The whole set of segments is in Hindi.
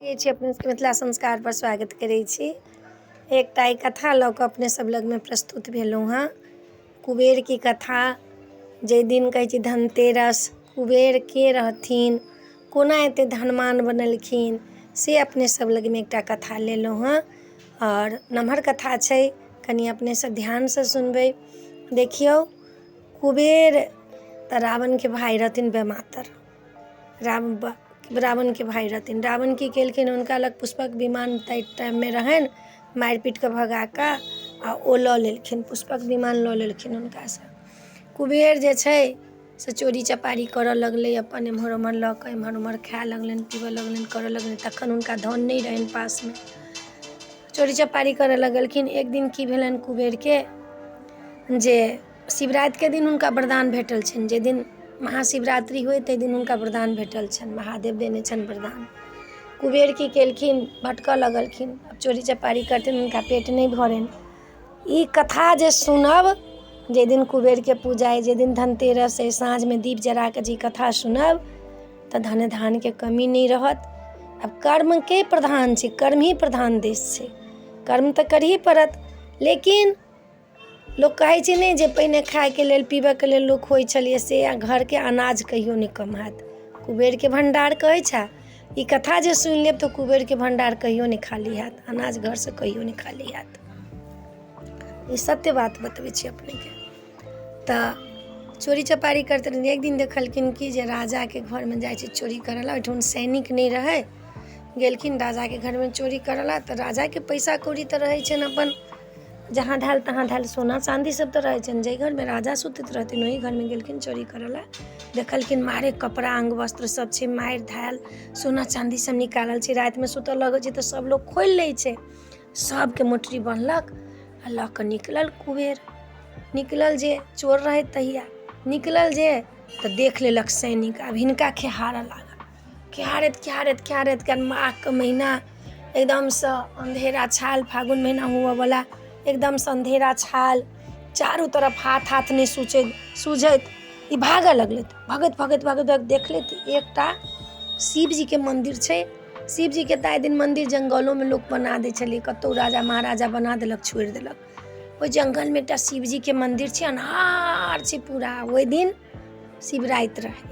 अपने मिथिला संस्कार पर स्वागत करै छी। एकटा कथा लऽ कऽ अपने सब लग में प्रस्तुत भेलहुँ हँ। कुबेर की कथा। जाहि दिन कहै छी धनतेरस, कुबेर के रहथिन, कोना एते धनवान बनलखिन, से अपने सब लग में एकटा कथा लेलहुँ हँ। और नमहर कथा छै, कनि अपने सब ध्यान से सुनबै। देखियौ, कुबेर तऽ रावण के भाई रहथिन बेमातर। रावण के भाई रहथिन। रावण की केलखिन, हुनका लग पुष्पक विमान ताहि टाइम में रहनि, मारि पीट कऽ भगा कऽ आ ओ लऽ लेलखिन, पुष्पक विमान लऽ लेलखिन हुनकासँ। कुबेर जे छै से चोरी चपारी करऽ लगलै, अपन एम्हर ओम्हर लऽ कऽ एम्हर ओम्हर खाए लगलनि, पीबऽ लगलनि, करऽ लगलनि। तखन हुनका धन नहि रहनि पासमे, चोरी चपारी करऽ लगलखिन। एक दिन की भेलनि कुबेर के, जे शिवराति के दिन हुनका वरदान भेटल छनि। जाहि दिन महाशिवरात्रि होय ताहि दिन हुनका वरदान भेटल छनि, महादेव देने छनि वरदान। कुबेर की केलखिन, भटकऽ लगलखिन। अब चोरी चपारी करथिन, हुनका पेट नहि भरनि। ई कथा जे सुनब, जाहि दिन कुबेर के पूजा अइ, जाहि दिन धनतेरस अइ, साँझ में दीप जरा कऽ जे कथा सुनब तऽ धन धान के कमी नहीं रहत। अब कर्म के प्रधान छै, कर्म ही प्रधान देश छै, कर्म तऽ करही पड़त। लेकिन लोक कहै छै नहि जे पहिने खायके लेल पीबऽके लेल लोक होइ छलियै, से घरके अनाज कहियो नहि कम हैत। कुबेरके भंडार कहै छै। ई कथा जे सुनि लेब तऽ कुबेरके भंडार कहियो नहि खाली हैत, अनाज घरसँ कहियो नहि खाली हैत। ई सत्य बात बतबै छी अपनेके। तऽ चोरी चपारी करते रहथिन। एक दिन देखलखिन कि जे राजाके घरमे जाइ छै चोरी करऽ ला। ओहिठाम सैनिक नहीं रहै, गेलखिन राजाके घरमे चोरी करऽ ला। तऽ राजाके पैसा कौड़ी तऽ रहै छनि अपन, जहाँ धायल तहाँ धायल सोना चाँदी सब तऽ रहै छनि। जाहि घरमे राजा सुतैत रहथिन ओहि घरमे गेलखिन चोरी करऽ ला। देखलखिन मारे कपड़ा अंग वस्त्र सब छै, मारि धायल, सोना चाँदी सब निकालल छै। रातिमे सुतऽ लगै छै तऽ सब लोग खोलि लै छै। सबके मोटरी बन्हलक आ लऽ कऽ निकलल कुबेर। निकलल जे चोर रहै तहिया, निकलल जे तऽ देख लेलक सैनिक। आब हिनका खेहारऽ लागल, खेहारैत माघके महीना, एकदमसँ अन्धेरा छाल, फागुन महीना हुअ बला, एकदमसँ अन्धेरा छाल, चारू तरफ हाथ नहीं सूझैत ई भागऽ लगलैथ। भगैत देखलैथ एकटा शिव जी के मंदिर छै। शिव जी के तऽ आइ दिन मंदिर जंगलों में लोक बना दै छलै, कतौ राजा महाराजा बना देलक, छोड़ि देलक। ओहि जंगल में एकटा शिव जी के मंदिर छै, अन्हार छै पूरा। ओहि दिन शिवराति रहै।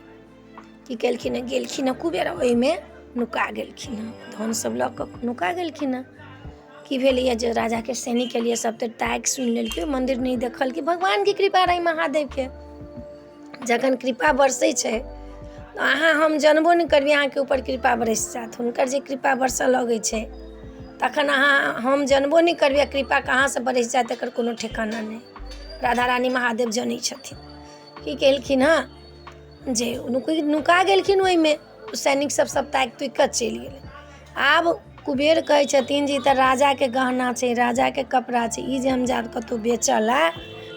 की केलखिन, गेलखिन कुबेर, ओहिमे नुका गेलखिन, धन सब लऽ कऽ नुका गेलखिन। की भेलैए जे राजा के सैनिक एलियै, सब तऽ ताकि सुनि लेलकै, मंदिर नहीं देखल। कि भगवान की कृपा रही, महादेव के जखन कृपा बरसै छै तऽ अहाँ हम जानबो नहीं करबै, अहाँके ऊपर कृपा बरसि जायत। हुनकर जे कृपा बरसऽ लगै छै तखन अहाँ हम जानबो नहीं करबै, कृपा कहाँसँ बरसि जायत एकर कोनो ठिकाना नहीं। राधा रानी महादेव जनै छथिन। की केलखिन हँ, जे नुका गेलखिन ओहिमे। सैनिक सब ताकि तुकि कऽ चलि गेलै। आब कुबेर कहै छथिन जे तऽ राजाके गहना छै, राजाके कपड़ा छै, ई जे हम जायब कतहु बेचऽ ला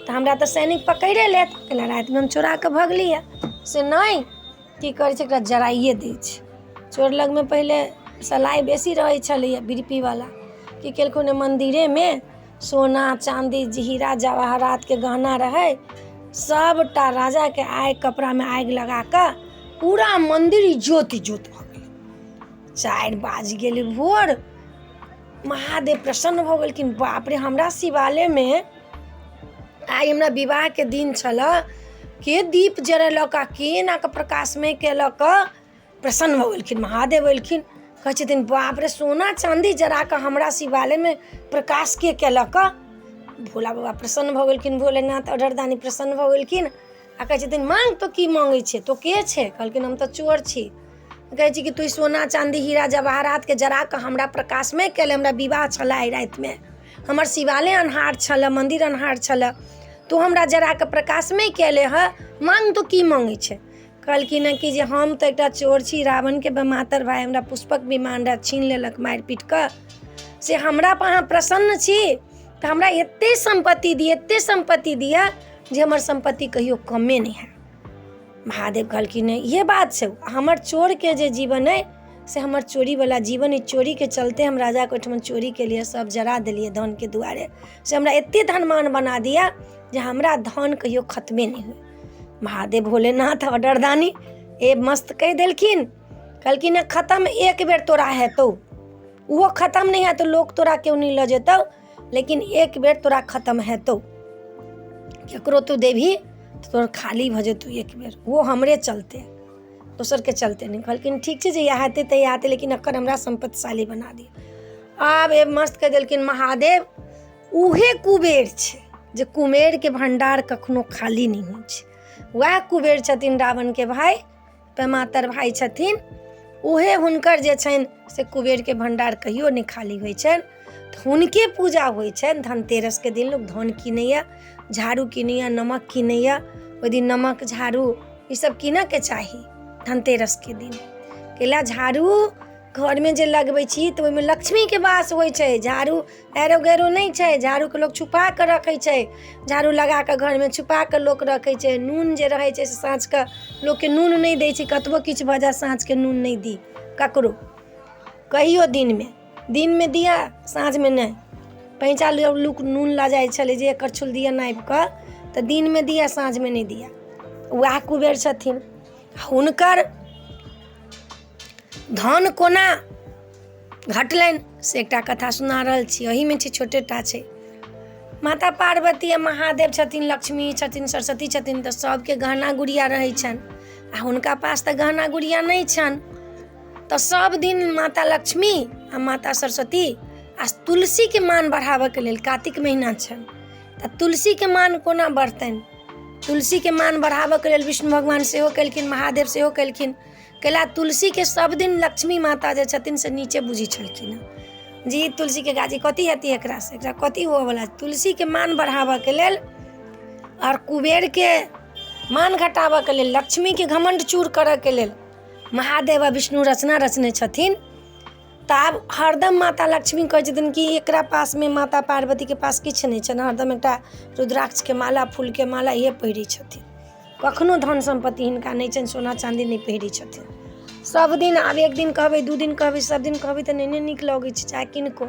तऽ हमरा तऽ सैनिक पकड़े लेत। कैला रातिमे हम चोरा कऽ भगलियै, से नहीं, की करै छै, एकरा जराइए दै छै। चोर लगमे पहिले सलाइ बेसी रहै छलैए, बिरपीवला। की केलखिन, मन्दिरेमे सोना चाँदी हीरा जवाहरातके गहना रहै, सबटा राजाके कपड़ामे आगि लगा कऽ पूरा मंदिर ज्योति भऽ गेलै। 4 बाजि गेलै भोर। महादेव प्रसन्न भऽ गेलखिन। बाप रे, हमरा शिवालयमे आइ हमरा विवाह के दिन छलऽ, के दीप जरेलक आ के एनाकऽ प्रकाशमय केलक। प्रसन्न भऽ गेलखिन। महादेव एलखिन, कहै छथिन बाप रे, सोना चाँदी जरा कऽ हमरा शिवालयमे प्रकाश के केलक। भोला बाबा प्रसन्न भऽ गेलखिन, भोलेनाथ अढ़रदानी प्रसन्न भऽ गेलखिन आ कहै छथिन माँग तो की माँगै छै, तो के छै? कहलखिन हम तऽ चोर छी। कहै छी कि तू सोना चाँदी हीरा जवाहरातके जरा कऽ हमरा प्रकाशमय केले। हमरा विवाह छलऽ आइ रातिमे, हमर शिवालय अन्हार छलऽ, मंदिर अन्हार छलऽ, तू हमरा जरा कऽ प्रकाशमय केले हँ, माँग तो की माँगै छै? कहलखिन हँ कि जे हम तऽ एकटा चोर छी, रावणके बेमातर भाय हमरा पुष्पक विमान रहै, छीन लेलक मारि पीट कऽ। से हमरा पर अहाँ प्रसन्न छी तऽ हमरा एते संपत्ति दिअ जे हमर संपत्ति कहियो कमे नहीं है। महादेव कहलखिन ये बात छै, हमर चोरके जे जीवन अइ से हमर चोरीवला जीवन अइ। चोरीके चलते हम राजाके ओहिठाम चोरी केलिए, सब जरा देलिए धनके दुआरे। से हमरा एते धनवान बना दिया जे हमरा धन कहियो खत्मे नहीं हुए। महादेव भोलेनाथ अढ़रदानी मस्त कहि देलखिन। कहलखिन खत्म एक बेर तोरा हेतौ, वो खत्म नहीं है तो लोग तोरा क्यों नहीं ल जेतौ, लेकिन एक बेर तोरा खत्म हेतौ, केकरो तू देबही तो तोर खाली भ जेतौ एक बेर, वो हमरे चलते, दोसर के चलते नहीं। कहलखिन ठीक छै जे इएह हेतै तऽ इएह हेतै, लेकिन एकर हमरा सम्पत्तिशाली बना दिअ। आब ए मस्त कहि देलखिन महादेव उहे कुबेर छै जे कुबेरके भंडार कखनो खाली नहीं होइ छै, वएह कुबेर छथिन रावणके भाई, पैमातर भाई छथिन, उहे हुनकर जे छनि से कुबेरके भंडार कहियो नहीं खाली होइ छनि। हुनके पूजा होइ छनि। धनतेरसके दिन लोग धन किनैया, झाड़ू किनैया, नमक किनैया, ओहि दिन नमक झाड़ू ईसब कीनऽके चाही। धनतेरसके दिन केला झाड़ू घरमे जे लगबै छी तऽ ओहिमे लक्ष्मीके वास होइ छै। झाड़ू एरो गैरो नहीं छै, झाड़ूके लोग छुपा कऽ रखै छै, झाड़ू लगा कऽ घरमे छुपा कऽ लोक रखै छै। नून जे रहै छै से साँझके लोकके नून नहीं दै छै, कतबो किछु भऽ जाए साँझके नून नहीं दी ककरो, कहियो दिनमे दिया साँझमे नहीं। पैंचा लोक नून ला जाइ छलै जे एकर छुल दिया नापि कऽ, तऽ दिनमे दिया साँझमे नहीं दिया। वएह कुबेर छथिन। हुनकर धन कोना घटलनि से एकटा कथा सुना रहल छी, ओहिमे छै छोटेटा छै। माता पार्वती आ महादेव छथिन, लक्ष्मी छथिन, सरस्वती छथिन, तऽ सबके गहना गुड़िया रहै छनि, आ हुनका पास तऽ गहना गुड़िया नहीं छनि। तऽ सब दिन माता लक्ष्मी आ माता सरस्वती आ तुलसीके मान बढ़ाबऽके लेल, कार्तिक महीना छनि तऽ तुलसीके मान कोना बढ़तनि, तुलसीके मान बढ़ाबऽके लेल विष्णु भगवान सेहो केलखिन, महादेव सेहो केलखिन। कैला तुलसीके सब दिन लक्ष्मी माता जे छथिन से नीचे बुझै छलखिन हँ जी तुलसीके गाछी कथी हेतै एकरासँ, एकरा कथी होवऽवला। तुलसीके मान बढ़ाबऽके लेल आओर कुबेरके मान घटाबऽके लेल, लक्ष्मीके घमण्ड चूर करऽके लेल महादेव आ विष्णु रचना रचने छथिन। तऽ आब हरदम माता लक्ष्मी कहै छथिन कि एकरा पासमे, माता पार्वतीके पास किछु नहीं छनि, हरदम एकटा रुद्राक्षके माला, फूलके माला इहे पहिरै छथिन, कखनो धन सम्पत्ति हिनका नहीं छनि, सोना चाँदी नहीं पहिरै छथिन। सब दिन आब एक दिन कहबै, दू दिन कहबै, सब दिन कहबै तऽ नहि नीक लगै छै, चाहे किनको।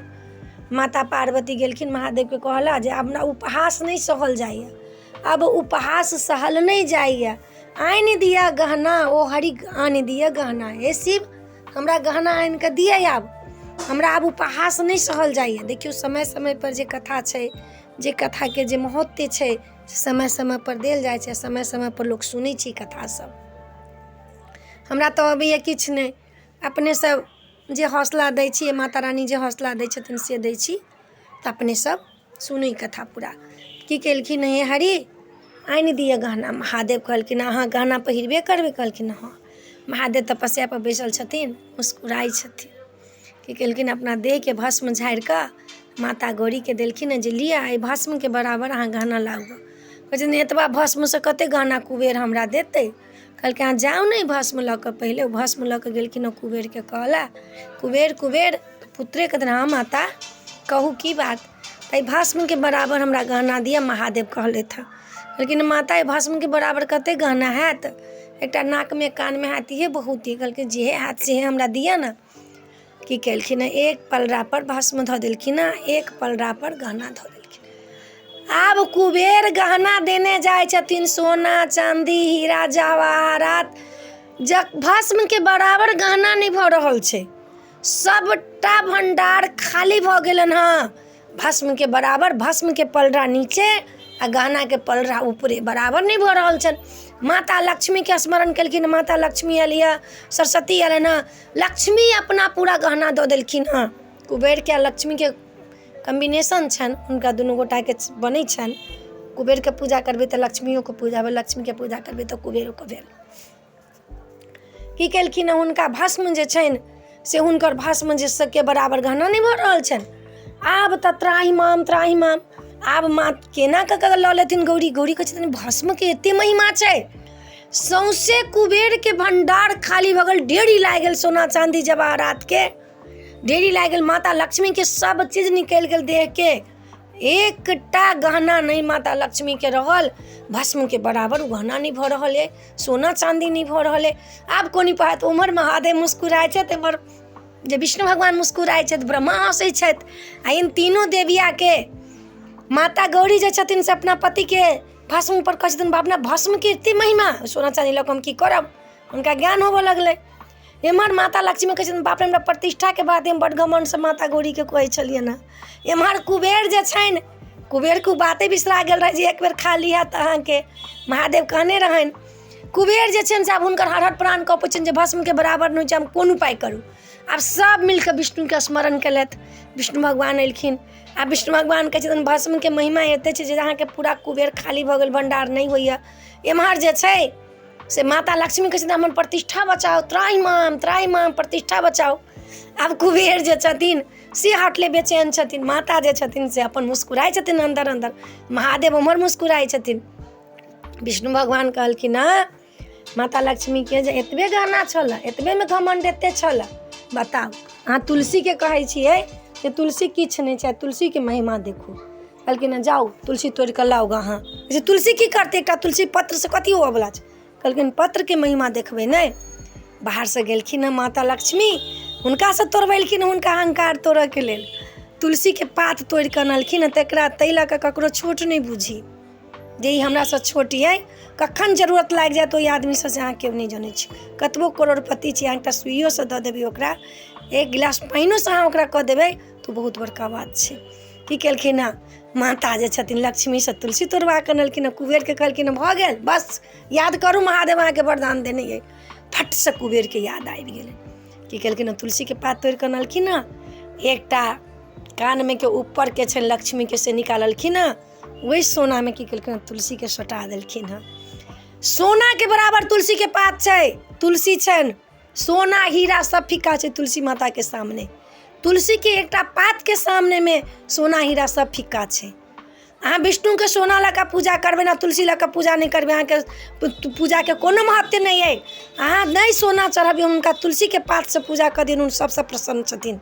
माता पार्वती गेलखिन महादेवके कहला जे आब ना उपहास नहीं सहल जाइए, अब उपहास सहल नहीं जाइए, आनि दिया गहना, ओ हरि आनि दिया गहना, हे शिव हमरा गहना आनि कऽ दिअ, आब हमरा आब उपहास नहीं सहल जाइए। देखियौ समय समय पर जे कथा छै, जे कथाके जे महत्व छै समय समय पर देल जाइ छै, समय समय पर लोक सुनै छी कथा सब। हमरा तऽ अबैए किछु नहीं, अपने सब जे हौसला दै छियै, माता रानी जे हौसला दै छथिन से दै छी, तऽ अपने सब सुनै कथा पूरा। की केलखिन हे हरि आनि दिअ गहना, महादेव कहलखिन अहाँ गहना पहिरबे करबै, कहलखिन हाँ। महादेव तपस्या पर बैसल छथिन, मुस्कुराइ छथिन। की केलखिन अपना देहके भस्म झाड़ि कऽ माता गौरीके देलखिन जे लिअ एहि भस्मके बराबर अहाँ गहना लाउ। कहै छथिन एतबा भस्मसँ कतेक गहना कुबेर हमरा देतै। कहलकै अहाँ जाउ ने भस्म लऽ कऽ, पहिले भस्म लऽ कऽ गेलखिन ओ कुबेरके कहला, कुबेर कुबेर पुत्रे कहथिन हाँ माता कहू की बात, एहि भस्मके बराबर हमरा गहना दिअ। महादेव कहलथि हँ, कहलखिन माता एहि भस्मके बराबर कतेक गहना हैत, एकटा नाकमे कानमे हैत, इहे बहुत ही। कहलखिन जेहे हैत सेहे हमरा दिअ ने। की केलखिन एक पलड़ा पर भस्म धऽ देलखिन, एक पलड़ा पर गहना धऽ देलखिन। आब कुबेर गहना देने जाइ छथिन, सोना चांदी हीरा जवाहरात, भस्मके बराबर गहना नहीं भऽ रहल छै, सबटा भंडार खाली भऽ गेलन हँ। भस्मके बराबर, भस्मके पलड़ा नीचे आ गहनाके पलड़ा ऊपरे बराबर नहीं भऽ रहल छनि। माता लक्ष्मीके स्मरण केलखिन, माता लक्ष्मी अलिया, सरस्वती अयलनि हँ, लक्ष्मी अपना पूरा गहना दऽ देलखिन हँ। कुबेरके लक्ष्मीके कम्बिनेशन छनि, हुनका दुनू गोटाके बनै छनि। कुबेरके पूजा करबै तऽ लक्ष्मियोके पूजा भेल, लक्ष्मीके पूजा करबै तऽ कुबेरोके भेल। की केलखिन हुनका भस्म जे छनि से हुनकर भस्म जे सबके बराबर गहना नहीं भऽ रहल छनि। आब तऽ त्राहिमाम त्राहिमाम, आब माँ केना कऽ लऽ लेथिन गौरी। गौरी कहै छथिन भस्मके एते महिमा छै, सौंसे कुबेरके भंडार खाली भऽ गेल, ढेरी लागि गेल सोना चांदी जवाहरातके, ढेरी लागि गेल। माता लक्ष्मीके सब चीज निकलि गेल देहके, एकटा गहना नहीं माता लक्ष्मीके रहल, भस्मके बराबर गहना नहीं भऽ रहल है, सोना चांदी नहीं भऽ रहल है। आब कोनी पाहत, उम्हर महादेव मुस्कुराइ छथि, एम्हर जे विष्णु भगवान मुस्कुराइ छथि, ब्रह्मा हँसै छथि। आ इन तीनों देवियाके माता गौरी जे छथिन से अपना पतिके भस्म पर कहै छथिन बाप रे भस्मके एते महिमा, सोना चांदी लऽ कऽ हम की करब। हुनका ज्ञान होबऽ लगलै, एम्हर माता लक्ष्मी कहै छथिन बाप रे हमरा प्रतिष्ठाके बात हम बड्ड घमण्डसँ माता गौरीके कहै छलियनि हँ। एम्हर कुबेर जे छनि कुबेरके बाते बिसरा गेल रहै जे एक बेर खा लिहे तऽ अहाँके महादेव कहने रहनि। कुबेर जे छनि से आब हुनकर हर प्राण कपै छनि जे भस्मके बराबर नहि छै, हम कोन उपाय करू। आब सब मिलकऽ विष्णुके स्मरण केलथि। विष्णु भगवान एलखिन आ विष्णु भगवान कहै छथिन भस्मके महिमा एते छै जे अहाँके पूरा कुबेर खाली भऽ गेल, भण्डार नहि होइए। एम्हर जे छै से माता लक्ष्मी कहै छथिन हमर प्रतिष्ठा बचाओ, त्राहिमाम प्रतिष्ठा बचाओ। आब कुबेर जे छथिन से हटले बेचैन छथिन। माता जे छथिन से अपन मुस्कुराइ छथिन अंदर अंदर, महादेव उम्हर मुस्कुराइ छथिन। विष्णु भगवान कहलखिन हँ माता लक्ष्मीके जे एतबे गहना छल, एतबेमे घमण्ड एते छल, बताउ अहाँ तुलसीके कहै छियै जे तुलसी किछु नहि छै, तुलसीके महिमा देखू। कहलखिन हँ जाउ तुलसी तोड़ि कऽ लाउ अहाँ। जे तुलसी की करतै, एकटा तुलसी पत्रसँ कथी होवऽवला छै। कहलखिन पत्रके महिमा देखबै नहि। बाहरसँ गेलखिन हँ माता लक्ष्मी, हुनकासँ तोड़बेलखिन हुनका अहंकार तोड़ऽके लेल। तुलसीके पात तोड़ि कऽ अनलखिन तकरा ताहि लऽ कऽ ककरो छोट नहि बुझी जे ई हमरासँ छोट अइ, कखन जरूरत लागि जायत ओहि आदमीसँ से अहाँ केओ नहि जनै छी। कतबो करोड़पति छी, अहाँ एकटा सुइयोसँ दऽ देबै ओकरा, एक गिलास पानियोसँ अहाँ ओकरा कऽ देबै तऽ बहुत बड़का बात छै। की केलखिन हँ माता जे छथिन लक्ष्मीसँ तुलसी तोड़वा कऽ अनलखिन हँ। कुबेरके कहलखिन हँ भऽ गेल, बस याद करू महादेव अहाँके वरदान देने अइ। फटसँ कुबेरके याद आबि गेलै। की केलखिन हँ तुलसीके पात तोड़ि कऽ अनलखिन हँ, एकटा कानमे के ऊपरके छनि लक्ष्मीके से निकाललखिन हँ। वही सोनामे की केलखिन हँ तुलसीके सटा देलखिन हँ। सोनाके बराबर तुलसीके पात छै, तुलसी छनि, सोना हीरा सब फीका छै तुलसी माताके सामने। तुलसीके एकटा पातके सामनेमे सोना हीरा सब फीका छै। अहाँ विष्णुके सोना लऽ कऽ पूजा करबै ना, तुलसी लऽ कऽ पूजा नहि करबै, अहाँके पूजाके कोनो महत्व नहीं है। अहाँ नहीं सोना चढ़ाबियौ, हुनका तुलसीके पातसँ पूजा कऽ दियौन, सबसँ प्रसन्न छथिन।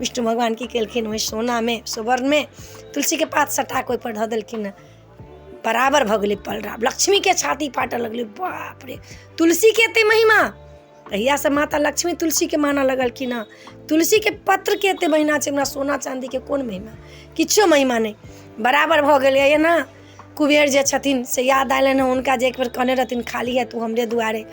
विष्णु भगवान की केलखिन ओहि सोनामे सुवर्णमे तुलसीके पात सटा कऽ ओहिपर धऽ देलखिन। बराबर भऽ गेलै पलराब, लक्ष्मीके छाती फाटऽ लगलै। बाप रे तुलसीके एते महिमा। तहियासँ माता लक्ष्मी तुलसीके मानऽ लगलखिन हँ। तुलसीके पत्रके एते महिमा छै, हमरा सोना चाँदीके कोन महिमा, किछो महिमा नहि। बराबर भऽ गेलै ना। कुबेर जे छथिन से याद आयलनि हँ हुनका जे एक बेर कहने रहथिन खाली है तू हमरे दुआरे।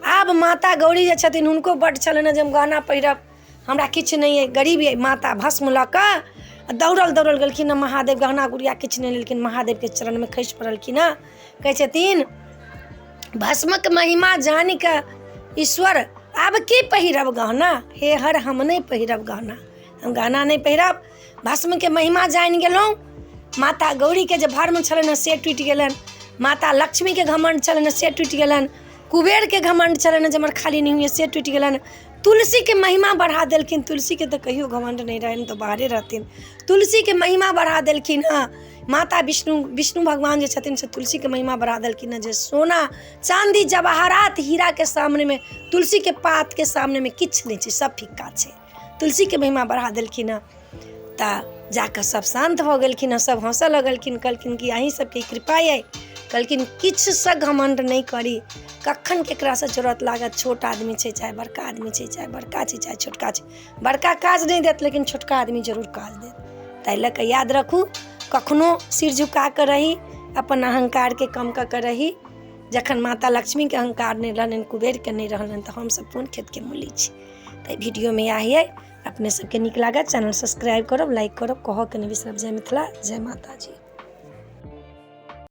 आब माता गौरी जे छथिन हुनको बड्ड छलनि हँ जे हम गहना पहिरब, हमरा किछु नहीं है, गरीब है। माता भस्म लऽ कऽ दौड़ल गेलखिन हँ महादेव, गहना गुड़िया किछु नहीं लेलखिन, महादेवके चरणमे खसि पड़लखिन हँ। कहै छथिन भस्मक महिमा जानि कऽ ईश्वर आब की पहिरब गहना, हे हर हम नहीं पहिरब गहना, हम गहना नहीं पहिरब। भस्मके महिमा जानि गेलहुँ। माता गौरीके जे भर्म छलनि हँ से टूटि गेलनि, माता लक्ष्मीके घमण्ड छलनि हँ से टूटि गेलनि, कुबेरके घमण्ड छलनि हँ जे हमर खाली नहीं हुए से टूटि गेलनि। तुलसीके महिमा बढ़ा देलखिन, तुलसीके तऽ कहियो घमण्ड नहीं रहनि तऽ बाहरे रहथिन। तुलसीके महिमा बढ़ा देलखिन हँ। माता विष्णु भगवान जे छथिन से तुलसीके महिमा बढ़ा देलखिन हँ जे सोना चाँदी जवाहरात हीराके सामनेमे तुलसीके पातके सामनेमे किछु नहीं छै, सब फीका छै। तुलसीके महिमा बढ़ा देलखिन हँ तऽ जाकऽ सब शान्त भऽ गेलखिन हँ, सब हँसऽ लगलखिन। कहलखिन कि अहीं सबके कृपा अइ। कहलखिन किछुसँ घमण्ड नहीं करी, कखन केकरासँ जरूरत लागत, छोट आदमी छै चाहे बड़का आदमी छै, चाहे बड़का छै चाहे छोटका छै, बड़का काज नहीं देत लेकिन छोटका आदमी जरूर काज देत। ताहि लऽ कऽ याद रखू, कखनो सिर झुका कऽ रही, अपन अहंकारके कम कऽ कऽ रही। जखन माता लक्ष्मीके अहंकार नहीं रहलनि, कुबेरके नहीं रहलनि तऽ हमसब कोन खेतके मूली छी। तऽ वीडियोमे यही अइ। अपने सबके नीक लागत चैनल सब्सक्राइब करब, लाइक करब, कहऽ के नहीं बिसरब। जय मिथिला, जय माता जी।